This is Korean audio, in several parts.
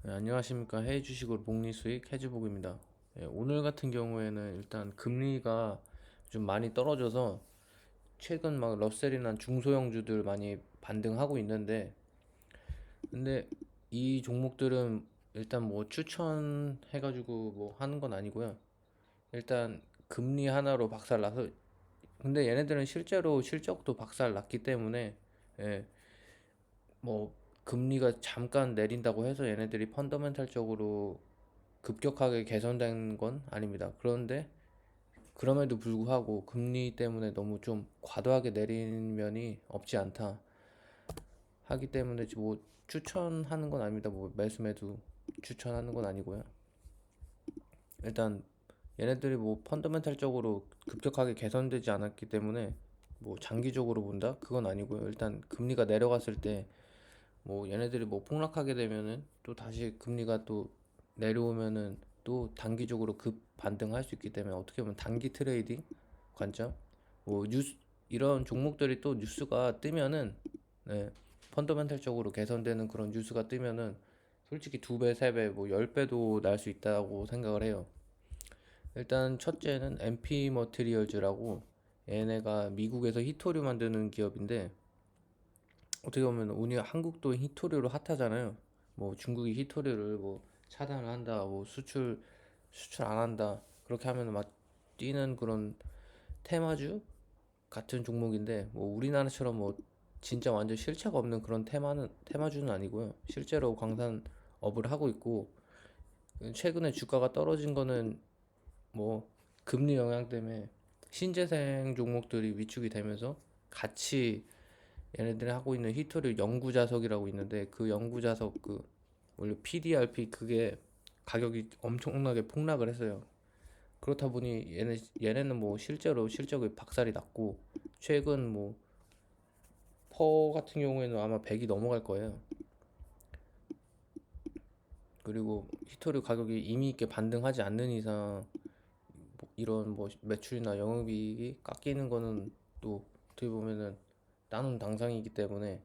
네, 안녕하십니까. 해외 주식으로 복리 수익 해주복입니다. 오늘 같은 경우에는 일단 금리가 좀 많이 떨어져서 최근 막 러셀이나 중소형주들 많이 반등하고 있는데, 근데 이 종목들은 일단 뭐 추천해가지고 뭐 하는 건 아니고요. 일단 금리 하나로 박살나서, 근데 얘네들은 실제로 실적도 박살났기 때문에, 예, 뭐 금리가 잠깐 내린다고 해서 얘네들이 펀더멘탈적으로 급격하게 개선된 건 아닙니다. 그런데 그럼에도 불구하고 금리 때문에 너무 좀 과도하게 내린 면이 없지 않다 하기 때문에 뭐 추천하는 건 아닙니다. 뭐 매수 매도 추천하는 건 아니고요. 일단 얘네들이 뭐 펀더멘탈적으로 급격하게 개선되지 않았기 때문에 뭐 장기적으로 본다? 그건 아니고요. 일단 금리가 내려갔을 때 뭐 얘네들이 뭐 폭락하게 되면은 또 다시 금리가 또 내려오면은 또 단기적으로 급 반등할 수 있기 때문에 어떻게 보면 단기 트레이딩 관점 뭐 뉴스 이런 종목들이 또 뉴스가 뜨면은 네, 펀더멘탈적으로 개선되는 그런 뉴스가 뜨면은 솔직히 두 배, 세 배, 뭐 열 배도 날 수 있다고 생각을 해요. 일단 첫째는 MP 머티리얼즈라고 얘네가 미국에서 히토류 만드는 기업인데 어떻게 보면 우리 한국도 히토류로 핫하잖아요. 뭐 중국이 히토류를 뭐 차단을 한다, 뭐 수출 안 한다 그렇게 하면 막 뛰는 그런 테마주 같은 종목인데 뭐 우리나라처럼 뭐 진짜 완전 실체가 없는 그런 테마주는 아니고요. 실제로 광산업을 하고 있고 최근에 주가가 떨어진 거는 뭐 금리 영향 때문에 신재생 종목들이 위축이 되면서 같이 얘네들이 하고 있는 히토류 연구 자석이라고 있는데 그 연구 자석 그 원래 PDRP 그게 가격이 엄청나게 폭락을 했어요. 그렇다 보니 얘네는 뭐 실제로 실적이 박살이 났고 최근 뭐 퍼 같은 경우에는 아마 100이 넘어갈 거예요. 그리고 히토류 가격이 의미 있게 반등하지 않는 이상 뭐 이런 뭐 매출이나 영업이익이 깎이는 거는 또 어떻게 보면은 나눈 당상이기 때문에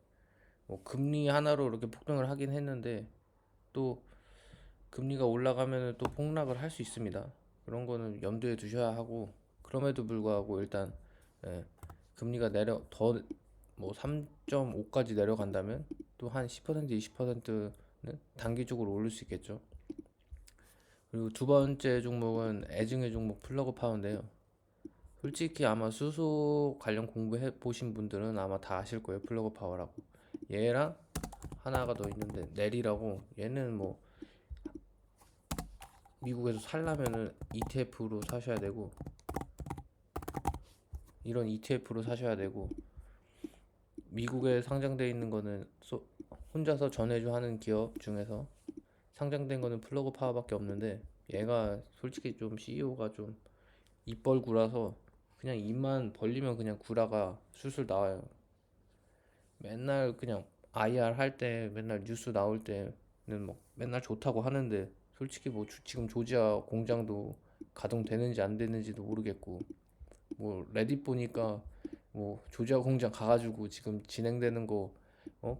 뭐 금리 하나로 이렇게 폭등을 하긴 했는데 또 금리가 올라가면 또 폭락을 할 수 있습니다. 그런 거는 염두에 두셔야 하고 그럼에도 불구하고 일단 예, 금리가 내려 더 뭐 3.5까지 내려간다면 또 한 10% 20%는 단기적으로 오를 수 있겠죠. 그리고 두 번째 종목은 애증의 종목 플러그 파워인데요. 솔직히 아마 수소 관련 공부해 보신 분들은 아마 다 아실 거예요. 플러그 파워라고. 얘랑 하나가 더 있는데 넬이라고 얘는 뭐 미국에서 살려면은 ETF로 사셔야 되고 이런 ETF로 사셔야 되고 미국에 상장돼 있는 거는 혼자서 전해주 하는 기업 중에서 상장된 거는 플러그 파워밖에 없는데 얘가 솔직히 좀 CEO가 좀 입벌구라서 그냥 입만 벌리면 그냥 구라가 술술 나와요. 맨날 그냥 IR 할 때 맨날 뉴스 나올 때는 뭐 맨날 좋다고 하는데 솔직히 뭐 지금 조지아 공장도 가동되는지 안 되는지도 모르겠고 뭐 레딧 보니까 뭐 조지아 공장 가가지고 지금 진행되는 거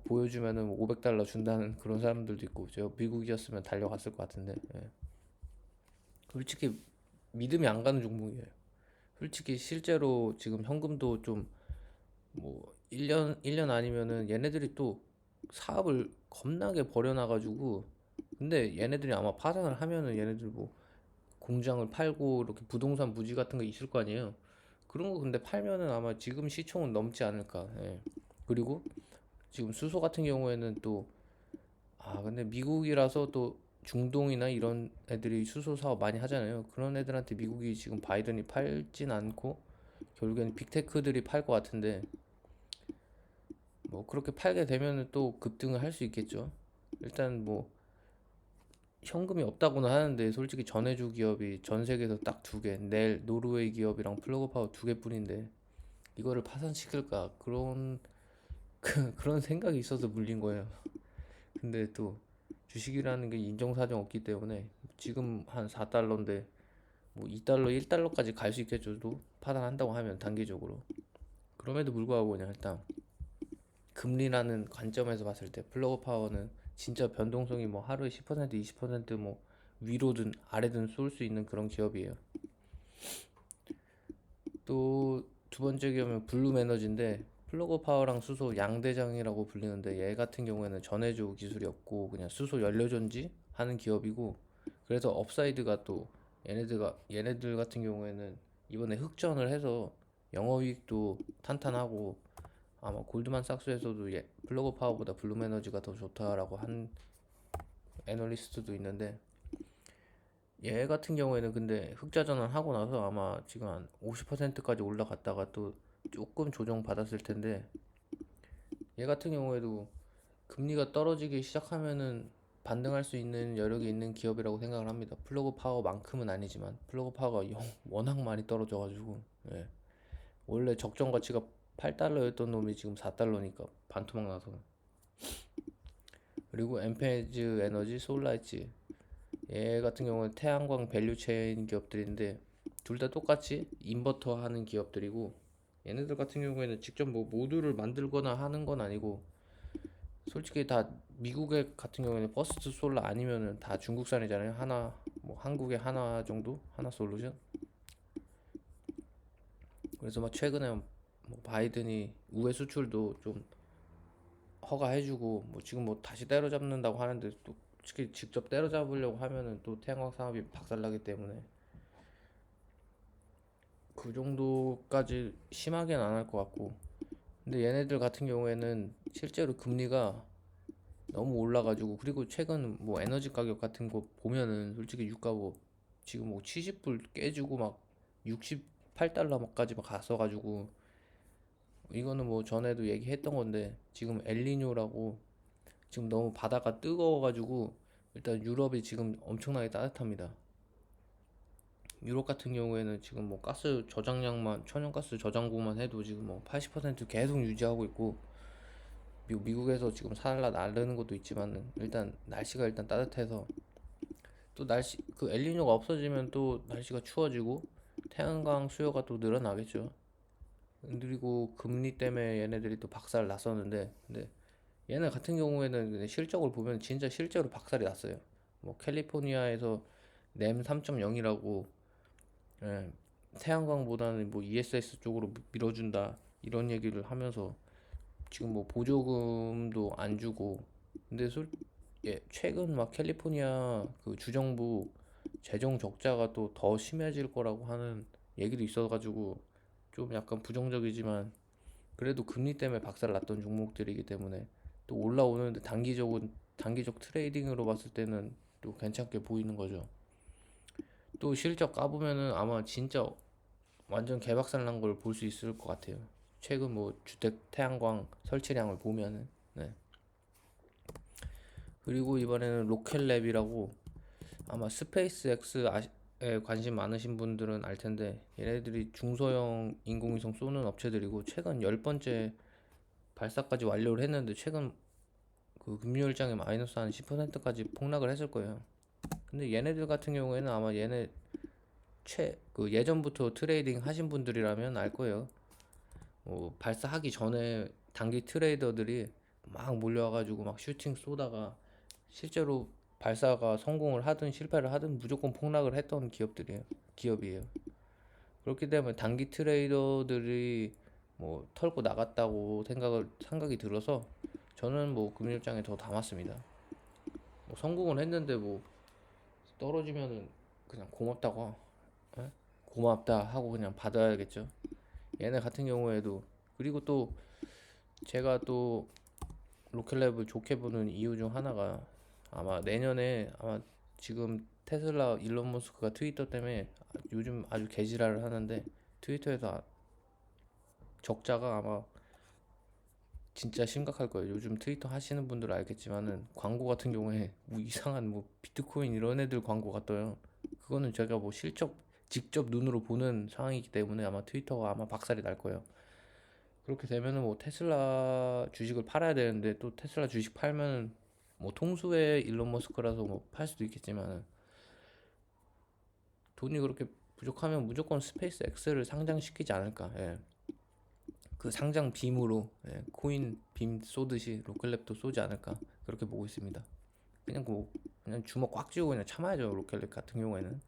보여주면은 뭐 $500 준다는 그런 사람들도 있고 제가 미국이었으면 달려갔을 것 같은데 솔직히 믿음이 안 가는 종목이에요. 솔직히 실제로 지금 현금도 좀 뭐 1년 아니면은 얘네들이 또 사업을 겁나게 벌여놔가지고 근데 얘네들이 아마 파산을 하면은 얘네들 뭐 공장을 팔고 이렇게 부동산 부지 같은 거 있을 거 아니에요. 그런 거 근데 팔면은 아마 지금 시총은 넘지 않을까. 예. 그리고 지금 수소 같은 경우에는 또 근데 미국이라서 또 중동이나 이런 애들이 수소 사업 많이 하잖아요. 그런 애들한테 미국이 지금 바이든이 팔진 않고 결국에는 빅테크들이 팔 것 같은데 뭐 그렇게 팔게 되면은 또 급등을 할 수 있겠죠. 일단 뭐 현금이 없다고는 하는데 솔직히 전해주 기업이 전 세계에서 딱 두 개, 넬 노르웨이 기업이랑 플러그파워 두 개뿐인데 이거를 파산시킬까 그런 그런 생각이 있어서 물린 거예요. 근데 또 주식이라는 게 인정사정 없기 때문에 지금 한 4달러인데 뭐 2달러, 1달러까지 갈 수 있겠죠. 또 파산한다고 하면 단기적으로. 그럼에도 불구하고 그냥 일단 금리라는 관점에서 봤을 때 플러그 파워는 진짜 변동성이 뭐 하루에 10% 20%뭐 위로든 아래든 쏠 수 있는 그런 기업이에요. 또 두 번째 기업은 블룸 에너지인데 플러그 파워랑 수소 양대장이라고 불리는데 얘 같은 경우에는 전해주 기술이 없고 그냥 수소 연료 전지 하는 기업이고, 그래서 업사이드가 또 얘네들 같은 경우에는 이번에 흑전을 해서 영업이익도 탄탄하고, 아마 골드만삭스에서도 플러그 파워보다 블룸 에너지가 더 좋다라고 한 애널리스트도 있는데, 얘 같은 경우에는 근데 흑자전환 하고 나서 아마 지금 한 50%까지 올라갔다가 또 조금 조정 받았을 텐데, 얘 같은 경우에도 금리가 떨어지기 시작하면은 반등할 수 있는 여력이 있는 기업이라고 생각을 합니다. 플러그 파워만큼은 아니지만 플러그 파워가 워낙 많이 떨어져가지고, 예. 원래 적정 가치가 8달러였던 놈이 지금 4달러니까 반토막 나서. 그리고 엠페즈 에너지, 솔라이츠, 얘 같은 경우는 태양광 밸류체인 기업들인데 둘 다 똑같이 인버터 하는 기업들이고, 얘네들 같은 경우에는 직접 뭐 모듈을 만들거나 하는 건 아니고, 솔직히 다 미국에 같은 경우에는 퍼스트 솔라 아니면은 다 중국산이잖아요. 하나 뭐 한국에 하나 정도, 하나 솔루션. 그래서 막 최근에 뭐 바이든이 우회 수출도 좀 허가해주고 뭐 지금 뭐 다시 때려잡는다고 하는데, 또 솔직히 직접 때려잡으려고 하면은 또 태양광 산업이 박살나기 때문에 그 정도까지 심하게는 안 할 것 같고. 근데 얘네들 같은 경우에는 실제로 금리가 너무 올라가지고, 그리고 최근 뭐 에너지 가격 같은 거 보면은 솔직히 유가 뭐 지금 뭐 70불 깨지고 막 68달러까지 막 갔어가지고, 이거는 뭐 전에도 얘기했던 건데 지금 엘니뇨라고 지금 너무 바다가 뜨거워가지고 일단 유럽이 지금 엄청나게 따뜻합니다. 유럽 같은 경우에는 지금 뭐 가스 저장량만, 천연가스 저장고만 해도 지금 뭐 80% 계속 유지하고 있고, 미국에서 지금 살라 나르는 것도 있지만 일단 날씨가 일단 따뜻해서, 또 날씨 그 엘니뇨가 없어지면 또 날씨가 추워지고 태양광 수요가 또 늘어나겠죠. 그리고 금리 때문에 얘네들이 또 박살 났었는데, 근데 얘네 같은 경우에는 실적을 보면 진짜 실제로 박살이 났어요. 뭐 캘리포니아에서 램 3.0이라고, 예, 태양광보다는 뭐 ESS 쪽으로 밀어준다 이런 얘기를 하면서 지금 뭐 보조금도 안 주고. 근데 최근 막 캘리포니아 그 주정부 재정 적자가 또 더 심해질 거라고 하는 얘기도 있어가지고 좀 약간 부정적이지만, 그래도 금리 때문에 박살 났던 종목들이기 때문에 또 올라오는데 단기적 트레이딩으로 봤을 때는 또 괜찮게 보이는 거죠. 또 실적 까보면은 아마 진짜 완전 개박살 난 걸 볼 수 있을 것 같아요. 최근 뭐 주택 태양광 설치량을 보면은. 네. 그리고 이번에는 로켓랩이라고, 아마 스페이스 X에 관심 많으신 분들은 알 텐데 얘네들이 중소형 인공위성 쏘는 업체들이고, 최근 10번째 발사까지 완료를 했는데 최근 그 금요일장에 마이너스 한 10%까지 폭락을 했을 거예요. 근데 얘네들 같은 경우에는 아마 얘네 그 예전부터 트레이딩 하신 분들이라면 알 거예요. 뭐 발사하기 전에 단기 트레이더들이 막 몰려와가지고 막 슈팅 쏘다가 실제로 발사가 성공을 하든 실패를 하든 무조건 폭락을 했던 기업이에요. 그렇기 때문에 단기 트레이더들이 뭐 털고 나갔다고 생각이 들어서 저는 뭐 금융장에 더 담았습니다. 뭐 성공을 했는데 뭐 떨어지면은 그냥 고맙다고, 예? 고맙다 하고 그냥 받아야겠죠. 얘네 같은 경우에도. 그리고 또 제가 또 로켓랩을 좋게 보는 이유 중 하나가, 아마 내년에 아마 지금 테슬라 일론 머스크가 트위터 때문에 요즘 아주 개지랄을 하는데, 트위터에서 적자가 아마 진짜 심각할 거예요. 요즘 트위터 하시는 분들 알겠지만은 광고 같은 경우에 뭐 이상한 뭐 비트코인 이런 애들 광고가 떠요. 그거는 제가 뭐 실적 직접 눈으로 보는 상황이기 때문에 아마 트위터가 아마 박살이 날 거예요. 그렇게 되면은 뭐 테슬라 주식을 팔아야 되는데, 또 테슬라 주식 팔면은 뭐 통수의 일론 머스크라서 뭐 팔 수도 있겠지만 돈이 그렇게 부족하면 무조건 스페이스 X를 상장시키지 않을까. 예. 그 상장 빔으로 코인 빔 쏘듯이 로켓랩도 쏘지 않을까 그렇게 보고 있습니다. 그냥 주먹 꽉 쥐고 그냥 참아야죠, 로켓랩 같은 경우에는.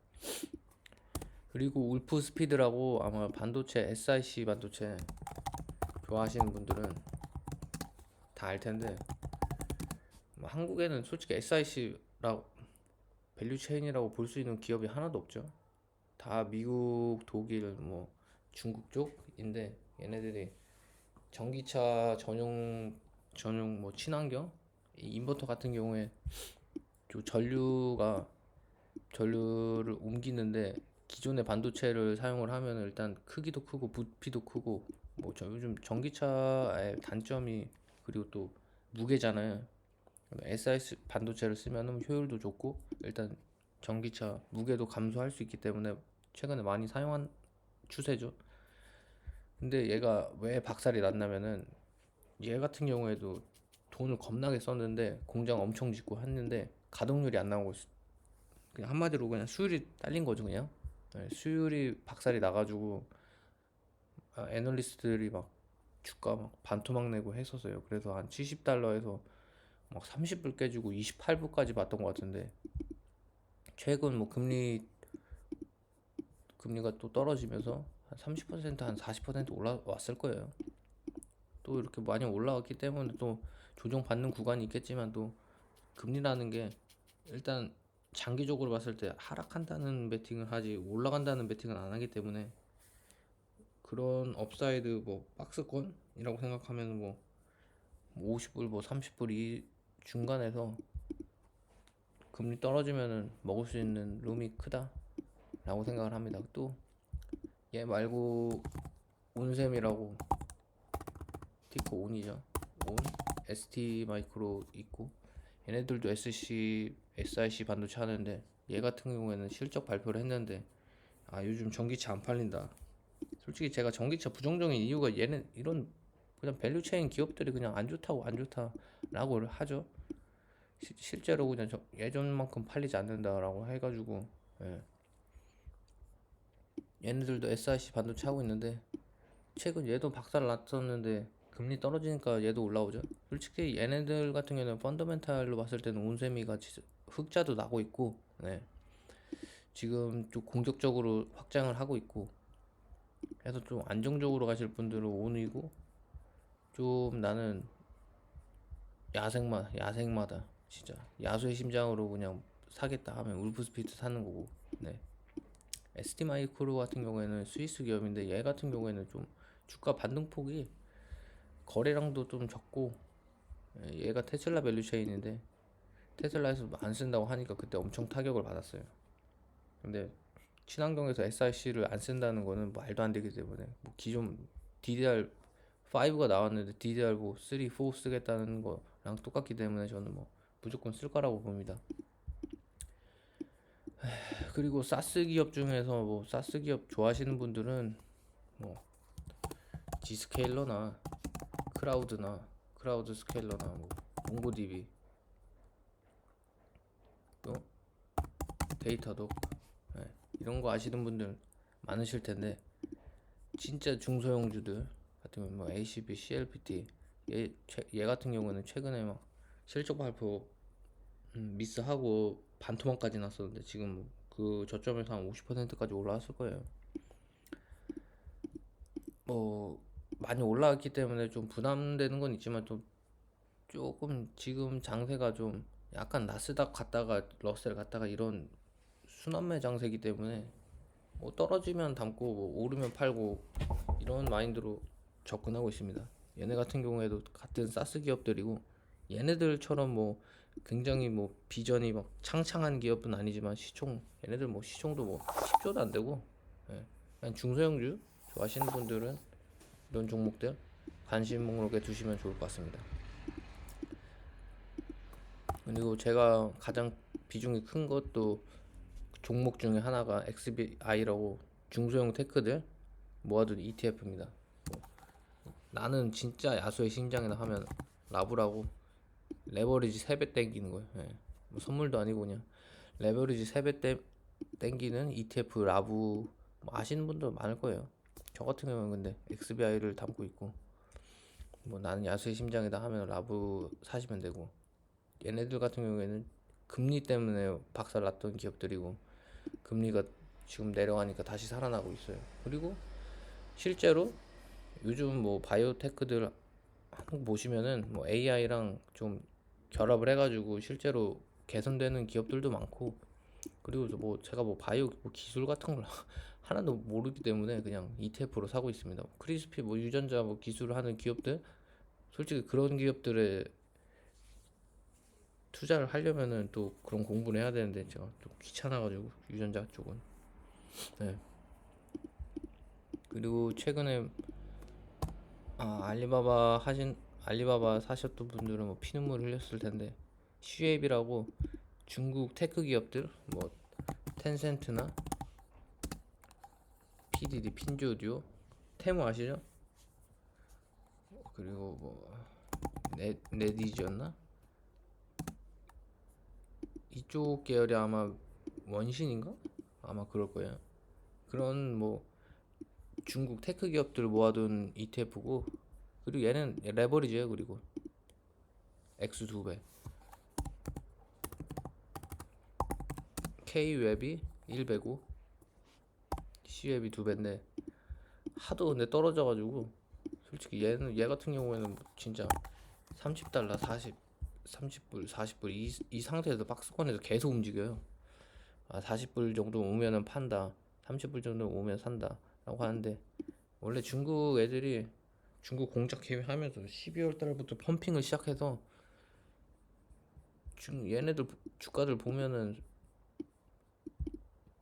그리고 울프 스피드라고, 아마 반도체 SiC 반도체 좋아하시는 분들은 다 알 텐데, 뭐 한국에는 솔직히 SiC라고 밸류 체인이라고 볼 수 있는 기업이 하나도 없죠. 다 미국, 독일, 뭐 중국 쪽인데, 얘네들이 전기차 전용 뭐 친환경 이 인버터 같은 경우에 좀 전류를 옮기는데, 기존의 반도체를 사용을 하면 일단 크기도 크고 부피도 크고, 뭐 요즘 전기차의 단점이, 그리고 또 무게잖아요. SiC 반도체를 쓰면은 효율도 좋고, 일단 전기차 무게도 감소할 수 있기 때문에 최근에 많이 사용한 추세죠. 근데 얘가 왜 박살이 났냐면은, 얘 같은 경우에도 돈을 겁나게 썼는데, 공장 엄청 짓고 했는데 가동률이 안 나오고 그냥 한마디로 그냥 수율이 딸린 거죠, 그냥. 수율이 박살이 나가지고 애널리스트들이 막 주가 막 반토막 내고 했었어요. 그래서 한 70달러에서 막 30불 깨지고 28불까지 봤던 것 같은데, 최근 뭐 금리가 또 떨어지면서 한 30%, 한 40% 올라왔을 거예요. 또 이렇게 많이 올라왔기 때문에 또 조정받는 구간이 있겠지만, 또 금리라는 게 일단 장기적으로 봤을 때 하락한다는 베팅을 하지 올라간다는 베팅은 안 하기 때문에, 그런 업사이드 뭐 박스권이라고 생각하면 뭐 50불 뭐 30불 이 중간에서 금리 떨어지면은 먹을 수 있는 룸이 크다라고 생각을 합니다. 또 얘 말고 온셈이라고, 티코 온이죠. 온, ST 마이크로 있고, 얘네들도 SiC 반도체 하는데, 얘 같은 경우에는 실적 발표를 했는데, 요즘 전기차 안 팔린다. 솔직히 제가 전기차 부정적인 이유가, 얘는 이런 그냥 밸류체인 기업들이 그냥 안 좋다라고 하죠. 실제로 그냥 예전만큼 팔리지 않는다라고 해가지고, 예. 얘네들도 SiC 반도체 하고 있는데, 최근 얘도 박살 났었는데 금리 떨어지니까 얘도 올라오죠. 솔직히 얘네들 같은 경우는 펀더멘탈로 봤을 때는 온세미가 흑자도 나고 있고, 지금 좀 공격적으로 확장을 하고 있고 해서, 좀 안정적으로 가실 분들은 온이고, 좀 나는 야생마다 진짜 야수의 심장으로 그냥 사겠다 하면 울프스피드 사는 거고. 네. ST 마이크로 같은 경우에는 스위스 기업인데, 얘 같은 경우에는 좀 주가 반등폭이 거래량도 좀 적고, 얘가 테슬라 밸류체인인데 테슬라에서 안 쓴다고 하니까 그때 엄청 타격을 받았어요. 근데 친환경에서 SiC를 안 쓴다는 거는 말도 안 되기 때문에, 뭐 기존 DDR5가 나왔는데 DDR4, 3, 4 쓰겠다는 거랑 똑같기 때문에 저는 뭐 무조건 쓸 거라고 봅니다. 그리고 사스 기업 중에서 뭐 사스 기업 좋아하시는 분들은 뭐 G스케일러나 크라우드 스케일러나 뭐 몽고DB, 또 데이터독, 이런 거 아시는 분들 많으실 텐데, 진짜 중소형주들 같은 경우 뭐 ACB, CLPT, 얘 같은 경우는 최근에 막 실적 발표 미스하고 반토막까지 났었는데, 지금 그 저점에서 한 50%까지 올라왔을 거예요. 뭐 많이 올라왔기 때문에 좀 부담되는 건 있지만, 또 조금 지금 장세가 좀 약간 나스닥 갔다가 러셀 갔다가 이런 순환매 장세기 때문에, 뭐 떨어지면 담고 뭐 오르면 팔고 이런 마인드로 접근하고 있습니다. 얘네 같은 경우에도 같은 사스 기업들이고, 얘네들처럼 뭐 굉장히 뭐 비전이 막 창창한 기업은 아니지만, 얘네들 뭐 시총도 뭐 10조도 안 되고, 그냥 중소형주 좋아하시는 분들은 이런 종목들 관심 목록에 두시면 좋을 것 같습니다. 그리고 제가 가장 비중이 큰 것도, 종목 중에 하나가 XBI라고 중소형 테크들 모아둔 ETF입니다. 나는 진짜 야수의 심장이다 하면 라브라고, 레버리지 3배 땡기는 거예요. 뭐 선물도 아니고 그냥 레버리지 3배 땡기는 ETF 라브, 뭐 아시는 분도 많을 거예요. 저 같은 경우는 근데 XBI를 담고 있고, 뭐 나는 야수의 심장이다 하면 라브 사시면 되고, 얘네들 같은 경우에는 금리 때문에 박살났던 기업들이고, 금리가 지금 내려가니까 다시 살아나고 있어요. 그리고 실제로 요즘 뭐 바이오테크들 한국 보시면은 뭐 AI랑 좀 결합을 해가지고 실제로 개선되는 기업들도 많고, 그리고 뭐 제가 뭐 바이오 뭐 기술 같은 걸 하나도 모르기 때문에 그냥 ETF로 사고 있습니다. 크리스피 뭐 유전자 뭐 기술을 하는 기업들, 솔직히 그런 기업들에 투자를 하려면은 또 그런 공부를 해야 되는데 제가 좀 귀찮아가지고 유전자 쪽은. 네. 그리고 최근에 알리바바 사셨던 분들은 뭐 피눈물 흘렸을 텐데, 슈웨이비라고 중국 테크 기업들 뭐 텐센트나 PDD 핀조디오, 테무 아시죠? 그리고 뭐 네디지였나? 이쪽 계열이 아마 원신인가? 아마 그럴 거예요. 그런 뭐 중국 테크 기업들 모아둔 ETF고, 그리고 얘는 레버리지예요. 그리고 X 2배, K 웹이 1배고 C 웹이 2배인데, 하도 근데 떨어져가지고 솔직히 얘 같은 경우에는 뭐 진짜 30달러 30불 40불 이 상태에서 박스권에서 계속 움직여요. 40불 정도 오면은 판다, 30불 정도 오면 산다 라고 하는데, 원래 중국 애들이 중국 공작 개입하면서 12월 달부터 펌핑을 시작해서 얘네들 주가들 보면은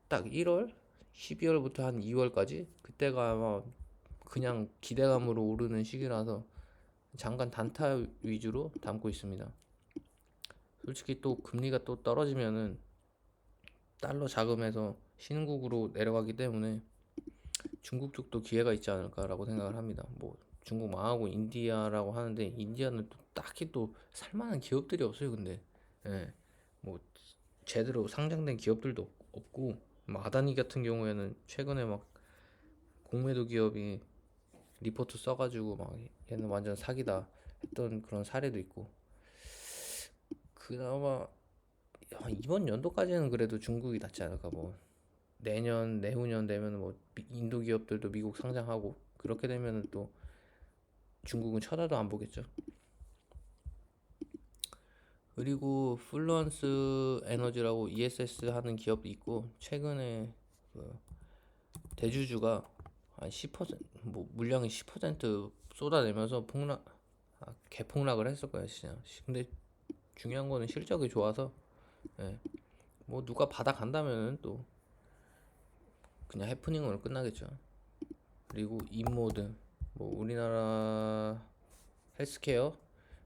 딱 1월 12월부터 한 2월까지, 그때가 아마 그냥 기대감으로 오르는 시기라서 잠깐 단타 위주로 담고 있습니다. 솔직히 또 금리가 또 떨어지면은 달러 자금에서 신흥국으로 내려가기 때문에 중국 쪽도 기회가 있지 않을까라고 생각을 합니다. 뭐 중국 망하고 인디아라고 하는데, 인디아는 또 딱히 또 살만한 기업들이 없어요. 근데 예, 뭐 제대로 상장된 기업들도 없고, 뭐 아다니 같은 경우에는 최근에 막 공매도 기업이 리포트 써가지고 막 얘는 완전 사기다 했던 그런 사례도 있고, 그나마 이번 연도까지는 그래도 중국이 낫지 않을까. 뭐 내년 내후년 되면 뭐 인도 기업들도 미국 상장하고, 그렇게 되면은 또 중국은 쳐다도 안 보겠죠. 그리고 플루언스 에너지라고 ESS 하는 기업도 있고, 최근에 그 대주주가 한 10%뭐 물량이 10% 쏟아내면서 개폭락을 했을 거예요 진짜. 근데 중요한 거는 실적이 좋아서, 예, 뭐 누가 받아 간다면은 또 그냥 해프닝으로 끝나겠죠. 그리고 인모드, 뭐 우리나라 헬스케어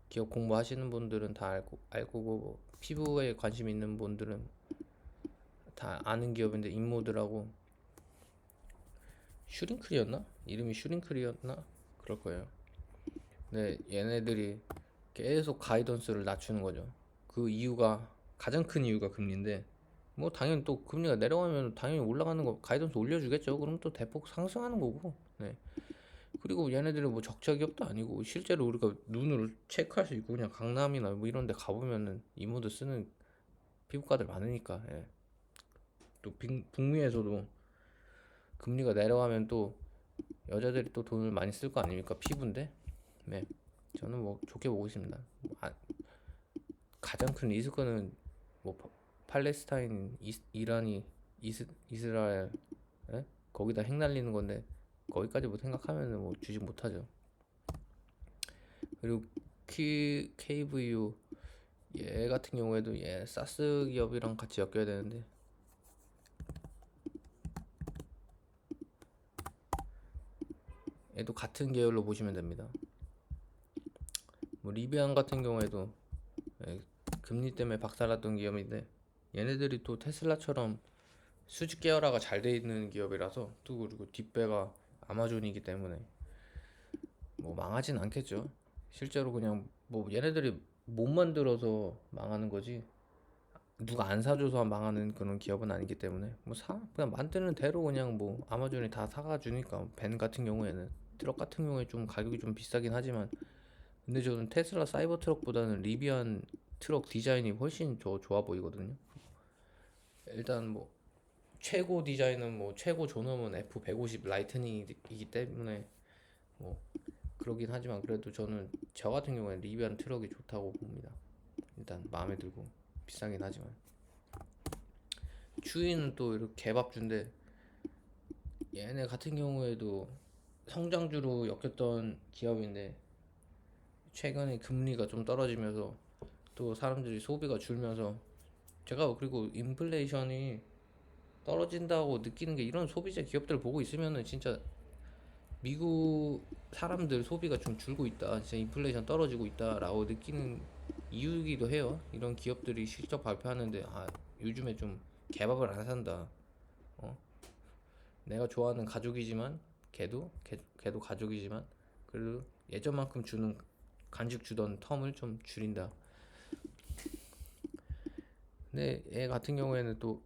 기업 공부하시는 분들은 다 알고 뭐 피부에 관심 있는 분들은 다 아는 기업인데, 인모드라고, 슈링클이었나? 이름이 슈링클이었나? 그럴 거예요. 근데 얘네들이 계속 가이던스를 낮추는 거죠. 그 이유가, 가장 큰 이유가 금리인데, 뭐 당연히 또 금리가 내려가면 당연히 올라가는 거 가이던스 올려주겠죠. 그럼 또 대폭 상승하는 거고. 네. 그리고 얘네들은 뭐 적자 기업도 아니고, 실제로 우리가 눈으로 체크할 수 있고, 그냥 강남이나 뭐 이런 데 가보면은 이모드 쓰는 피부과들 많으니까. 예. 또 북미에서도 금리가 내려가면 또 여자들이 또 돈을 많이 쓸 거 아닙니까? 피부인데. 네. 저는 뭐 좋게 보고 있습니다. 가장 큰 리스크는 뭐 팔레스타인, 이란이, 이스라엘, 예? 거기다 핵 날리는 건데, 거기까지 뭐 생각하면은 뭐 주식 못 하죠. 그리고 KVU, 얘 같은 경우에도 얘 사스 기업이랑 같이 엮여야 되는데, 얘도 같은 계열로 보시면 됩니다. 뭐 리비안 같은 경우에도, 예, 금리 때문에 박살났던 기업인데, 얘네들이 또 테슬라처럼 수직 계열화가 잘 돼 있는 기업이라서, 또 그리고 뒷배가 아마존이기 때문에 뭐 망하진 않겠죠. 실제로 그냥 뭐 얘네들이 못 만들어서 망하는 거지, 누가 안 사줘서 망하는 그런 기업은 아니기 때문에, 뭐 그냥 만드는 대로 그냥 뭐 아마존이 다 사가 주니까. 벤 같은 경우에는, 트럭 같은 경우에 좀 가격이 좀 비싸긴 하지만 근데 저는 테슬라 사이버 트럭보다는 리비안 트럭 디자인이 훨씬 좋아 보이거든요. 일단 뭐 최고 디자인은 뭐 최고 존엄은 F150 라이트닝이기 때문에 뭐 그러긴 하지만 그래도 저는 저 같은 경우에 리비안 트럭이 좋다고 봅니다. 일단 마음에 들고 비싸긴 하지만 추위는 또 이렇게 개밥주인데 얘네 같은 경우에도 성장주로 엮였던 기업인데 최근에 금리가 좀 떨어지면서 또 사람들이 소비가 줄면서 제가 그리고 인플레이션이 떨어진다고 느끼는 게 이런 소비재 기업들 보고 있으면은 진짜 미국 사람들 소비가 좀 줄고 있다. 진짜 인플레이션 떨어지고 있다라고 느끼는 이유이기도 해요. 이런 기업들이 실적 발표하는데 아, 요즘에 좀 개밥을 안 산다. 어? 내가 좋아하는 가족이지만 걔도 가족이지만 그래도 예전만큼 주는 간식 주던 텀을 좀 줄인다. 근데 얘 같은 경우에는 또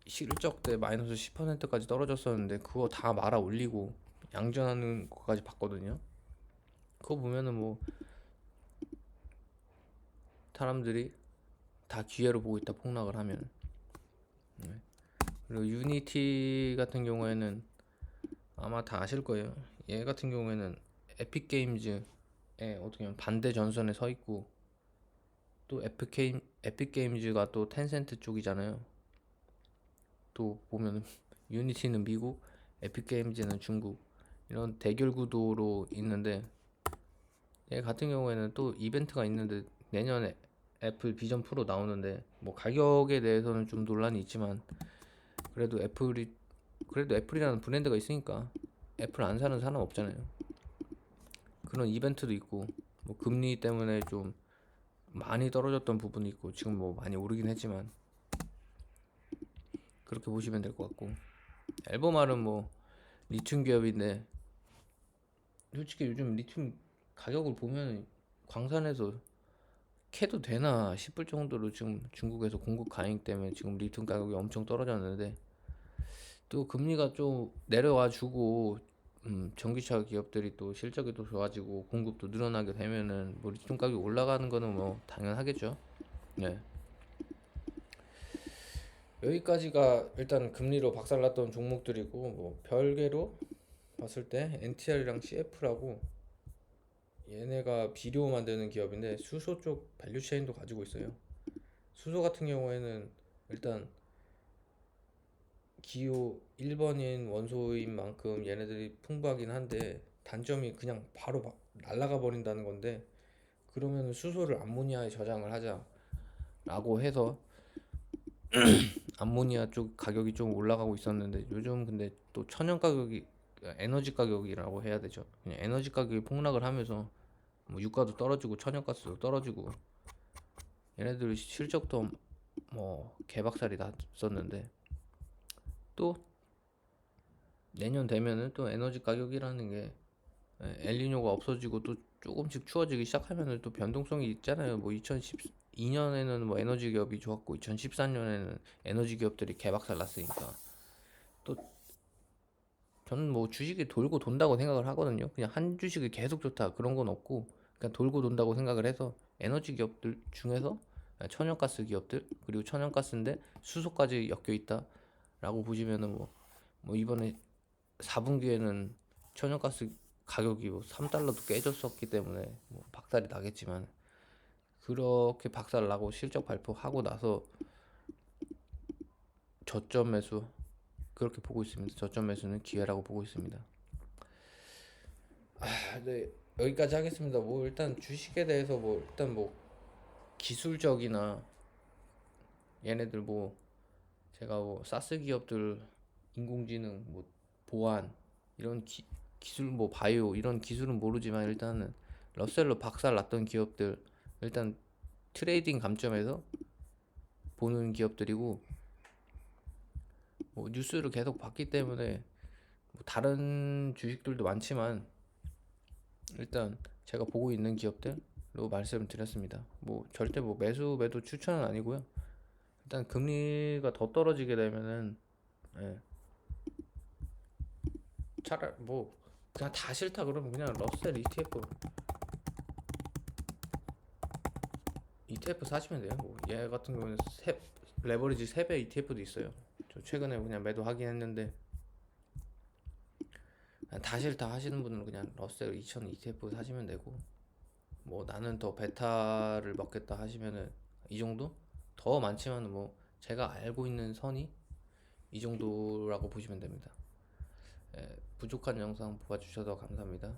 실적 때 마이너스 10%까지 떨어졌었는데 그거 다 말아 올리고 양전하는 것까지 봤거든요. 그거 보면은 뭐 사람들이 다 기회로 보고 있다 폭락을 하면. 네. 그리고 유니티 같은 경우에는 아마 다 아실 거예요. 얘 같은 경우에는 에픽 게임즈에 어떻게 보면 반대 전선에 서 있고 또 에픽 게임즈가 또 텐센트 쪽이잖아요. 또 보면 유니티는 미국, 에픽 게임즈는 중국 이런 대결 구도로 있는데 얘 같은 경우에는 또 이벤트가 있는데 내년에 애플 비전 프로 나오는데 뭐 가격에 대해서는 좀 논란이 있지만 그래도 애플이라는 브랜드가 있으니까 애플 안 사는 사람 없잖아요. 그런 이벤트도 있고 뭐 금리 때문에 좀 많이 떨어졌던 부분이 있고 지금 뭐 많이 오르긴 했지만 그렇게 보시면 될 것 같고 앨범알은 뭐 리튬 기업인데 솔직히 요즘 리튬 가격을 보면 광산에서 캐도 되나 싶을 정도로 지금 중국에서 공급 가행 때문에 지금 리튬 가격이 엄청 떨어졌는데 또 금리가 좀 내려와 주고 전기차 기업들이 또 실적이 또 좋아지고 공급도 늘어나게 되면은 뭐 리튬 가격이 올라가는 거는 뭐 당연하겠죠. 네. 여기까지가 일단 금리로 박살났던 종목들이고 뭐 별개로 봤을 때 NTR이랑 CF라고 얘네가 비료 만드는 기업인데 수소 쪽 밸류체인도 가지고 있어요. 수소 같은 경우에는 일단 기호 1번인 원소인 만큼 얘네들이 풍부하긴 한데 단점이 그냥 바로 날아가 버린다는 건데 그러면 수소를 암모니아에 저장을 하자라고 해서 암모니아 쪽 가격이 좀 올라가고 있었는데 요즘 근데 또 천연 가격이 에너지 가격이라고 해야 되죠. 그냥 에너지 가격이 폭락을 하면서 뭐 유가도 떨어지고 천연가스도 떨어지고 얘네들 실적도 뭐 개박살이 났었는데 또 내년 되면은 또 에너지 가격이라는 게 엘니뇨가 없어지고 또 조금씩 추워지기 시작하면은 또 변동성이 있잖아요. 뭐 2012년에는 뭐 에너지 기업이 좋았고 2014년에는 에너지 기업들이 개박살 났으니까 또 저는 뭐 주식이 돌고 돈다고 생각을 하거든요. 그냥 한 주식이 계속 좋다 그런 건 없고 그냥 돌고 돈다고 생각을 해서 에너지 기업들 중에서 천연가스 기업들 그리고 천연가스인데 수소까지 엮여 있다라고 보시면은 뭐 이번에 4분기에는 천연가스 가격이 뭐 3달러도 깨졌었기 때문에 뭐 박살이 나겠지만 그렇게 박살 나고 실적 발표하고 나서 저점 매수 그렇게 보고 있습니다. 저점 매수는 기회라고 보고 있습니다. 네, 여기까지 하겠습니다. 뭐 일단 주식에 대해서 뭐 일단 뭐 기술적이나 얘네들 뭐 제가 뭐 사스 기업들 인공지능 뭐 보안 이런 기술 뭐 바이오 이런 기술은 모르지만 일단은 러셀로 박살 났던 기업들 일단 트레이딩 관점에서 보는 기업들이고 뭐 뉴스를 계속 봤기 때문에 뭐 다른 주식들도 많지만 일단 제가 보고 있는 기업들로 말씀드렸습니다. 뭐 절대 뭐 매도 추천은 아니고요. 일단 금리가 더 떨어지게 되면은 예, 차라리 뭐 그냥 다 싫다 그러면 그냥 러셀 ETF ETF 사시면 돼요. 뭐 얘 같은 경우는 레버리지 3배 ETF도 있어요. 저 최근에 그냥 매도하긴 했는데 다 싫다 하시는 분은 그냥 러셀 2000 ETF 사시면 되고, 뭐 나는 더 베타를 먹겠다 하시면은 이 정도? 더 많지만은 뭐 제가 알고 있는 선이 이 정도라고 보시면 됩니다. 부족한 영상 봐주셔서 감사합니다.